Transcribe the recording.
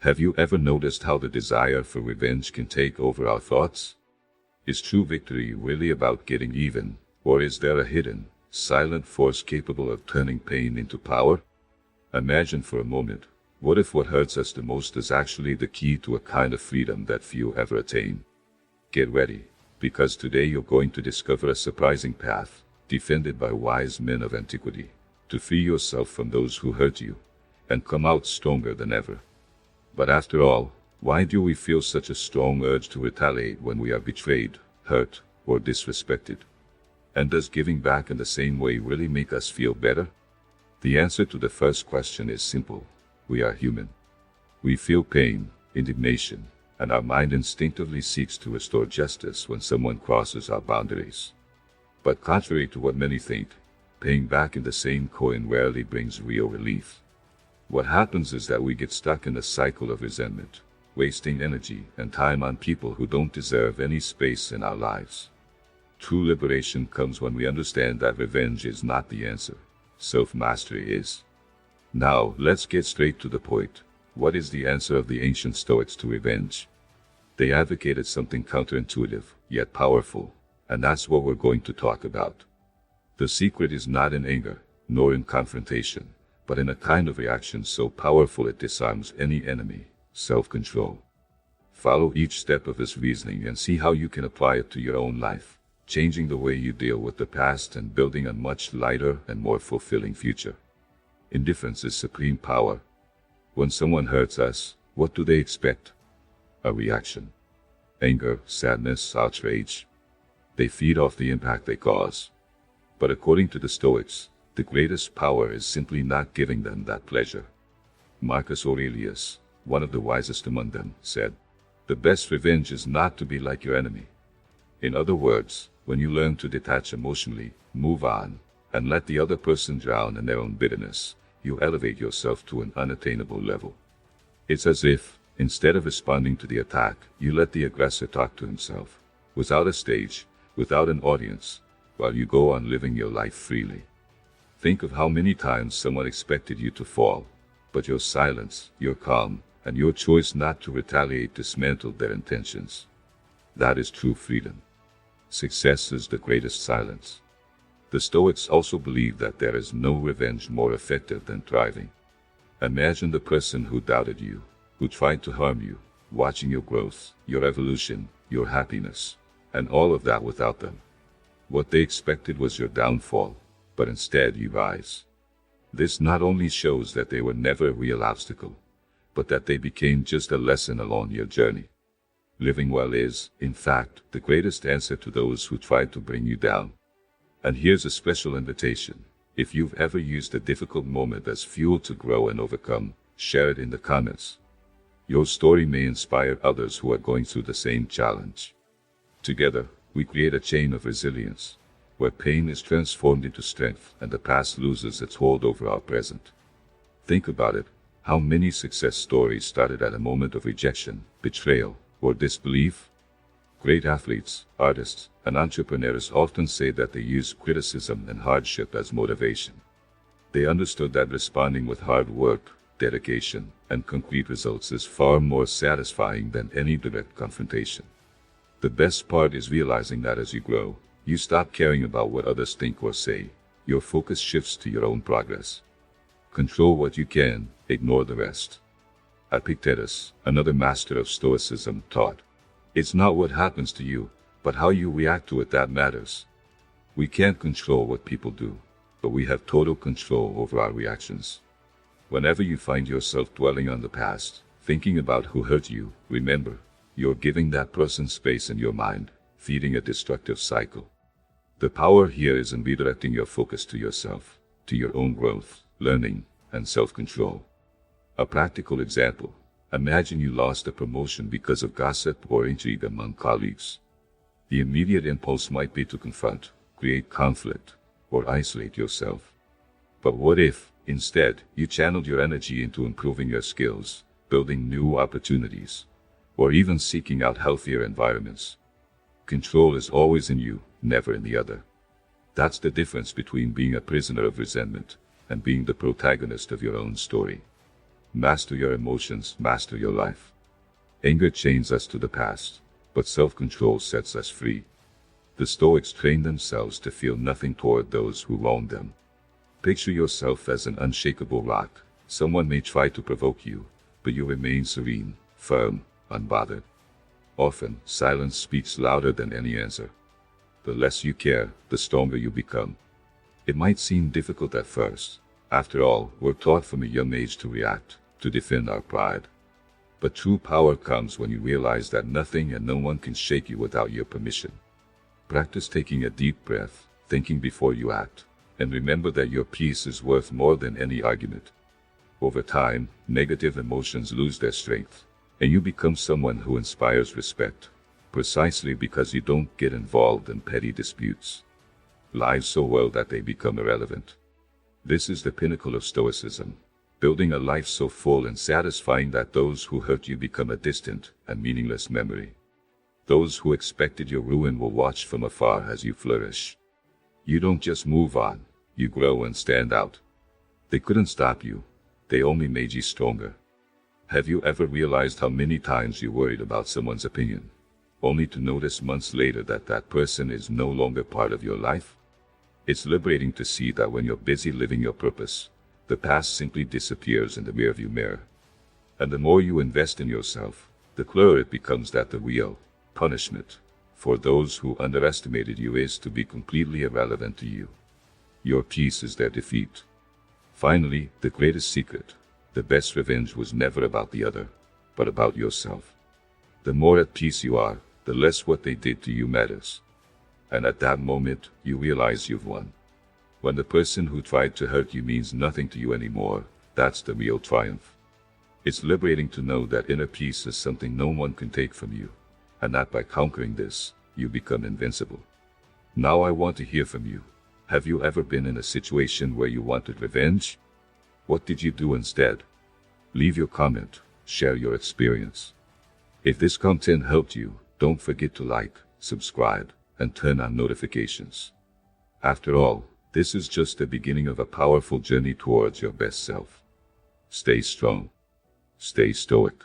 Have you ever noticed how the desire for revenge can take over our thoughts? Is true victory really about getting even, or is there a hidden, silent force capable of turning pain into power? Imagine for a moment, what if what hurts us the most is actually the key to a kind of freedom that few ever attain? Get ready, because today you're going to discover a surprising path, defended by wise men of antiquity, to free yourself from those who hurt you, and come out stronger than ever. But after all, why do we feel such a strong urge to retaliate when we are betrayed, hurt, or disrespected? And does giving back in the same way really make us feel better? The answer to the first question is simple. We are human. We feel pain, indignation, and our mind instinctively seeks to restore justice when someone crosses our boundaries. But contrary to what many think, paying back in the same coin rarely brings real relief. What happens is that we get stuck in a cycle of resentment, wasting energy and time on people who don't deserve any space in our lives. True liberation comes when we understand that revenge is not the answer. Self-mastery is. Now, let's get straight to the point. What is the answer of the ancient Stoics to revenge? They advocated something counterintuitive, yet powerful, and that's what we're going to talk about. The secret is not in anger, nor in confrontation, but in a kind of reaction so powerful it disarms any enemy: self-control. Follow each step of this reasoning and see how you can apply it to your own life, changing the way you deal with the past and building a much lighter and more fulfilling future. Indifference is supreme power. When someone hurts us, what do they expect? A reaction. Anger, sadness, outrage. They feed off the impact they cause. But according to the Stoics, the greatest power is simply not giving them that pleasure. Marcus Aurelius, one of the wisest among them, said, "The best revenge is not to be like your enemy." In other words, when you learn to detach emotionally, move on, and let the other person drown in their own bitterness, you elevate yourself to an unattainable level. It's as if, instead of responding to the attack, you let the aggressor talk to himself, without a stage, without an audience, while you go on living your life freely. Think of how many times someone expected you to fall, but your silence, your calm, and your choice not to retaliate dismantled their intentions. That is true freedom. Success is the greatest silence. The Stoics also believe that there is no revenge more effective than thriving. Imagine the person who doubted you, who tried to harm you, watching your growth, your evolution, your happiness, and all of that without them. What they expected was your downfall, but instead you rise. This not only shows that they were never a real obstacle, but that they became just a lesson along your journey. Living well is, in fact, the greatest answer to those who tried to bring you down. And here's a special invitation. If you've ever used a difficult moment as fuel to grow and overcome, share it in the comments. Your story may inspire others who are going through the same challenge. Together, we create a chain of resilience, where pain is transformed into strength and the past loses its hold over our present. Think about it. How many success stories started at a moment of rejection, betrayal, or disbelief? Great athletes, artists, and entrepreneurs often say that they use criticism and hardship as motivation. They understood that responding with hard work, dedication, and concrete results is far more satisfying than any direct confrontation. The best part is realizing that as you grow, you stop caring about what others think or say. Your focus shifts to your own progress. Control what you can, ignore the rest. Epictetus, another master of Stoicism, taught, "It's not what happens to you, but how you react to it that matters." We can't control what people do, but we have total control over our reactions. Whenever you find yourself dwelling on the past, thinking about who hurt you, remember, you're giving that person space in your mind, feeding a destructive cycle. The power here is in redirecting your focus to yourself, to your own growth, learning, and self-control. A practical example. Imagine you lost a promotion because of gossip or intrigue among colleagues. The immediate impulse might be to confront, create conflict, or isolate yourself. But what if, instead, you channeled your energy into improving your skills, building new opportunities, or even seeking out healthier environments? Control is always in you, never in the other. That's the difference between being a prisoner of resentment and being the protagonist of your own story. Master your emotions, master your life. Anger chains us to the past, but self-control sets us free. The Stoics trained themselves to feel nothing toward those who wronged them. Picture yourself as an unshakable rock. Someone may try to provoke you, but you remain serene, firm, unbothered. Often, silence speaks louder than any answer. The less you care, the stronger you become. It might seem difficult at first. After all, we're taught from a young age to react, to defend our pride. But true power comes when you realize that nothing and no one can shake you without your permission. Practice taking a deep breath, thinking before you act, and remember that your peace is worth more than any argument. Over time, negative emotions lose their strength, and you become someone who inspires respect, precisely because you don't get involved in petty disputes. Lives so well that they become irrelevant. This is the pinnacle of Stoicism, building a life so full and satisfying that those who hurt you become a distant and meaningless memory. Those who expected your ruin will watch from afar as you flourish. You don't just move on, you grow and stand out. They couldn't stop you, they only made you stronger. Have you ever realized how many times you worried about someone's opinion, only to notice months later that that person is no longer part of your life? It's liberating to see that when you're busy living your purpose, the past simply disappears in the rearview mirror. And the more you invest in yourself, the clearer it becomes that the real punishment for those who underestimated you is to be completely irrelevant to you. Your peace is their defeat. Finally, the greatest secret, the best revenge was never about the other, but about yourself. The more at peace you are, the less what they did to you matters. And at that moment, you realize you've won. When the person who tried to hurt you means nothing to you anymore, that's the real triumph. It's liberating to know that inner peace is something no one can take from you, and that by conquering this, you become invincible. Now I want to hear from you. Have you ever been in a situation where you wanted revenge? What did you do instead? Leave your comment, share your experience. If this content helped you, don't forget to like, subscribe, and turn on notifications. After all, this is just the beginning of a powerful journey towards your best self. Stay strong. Stay stoic.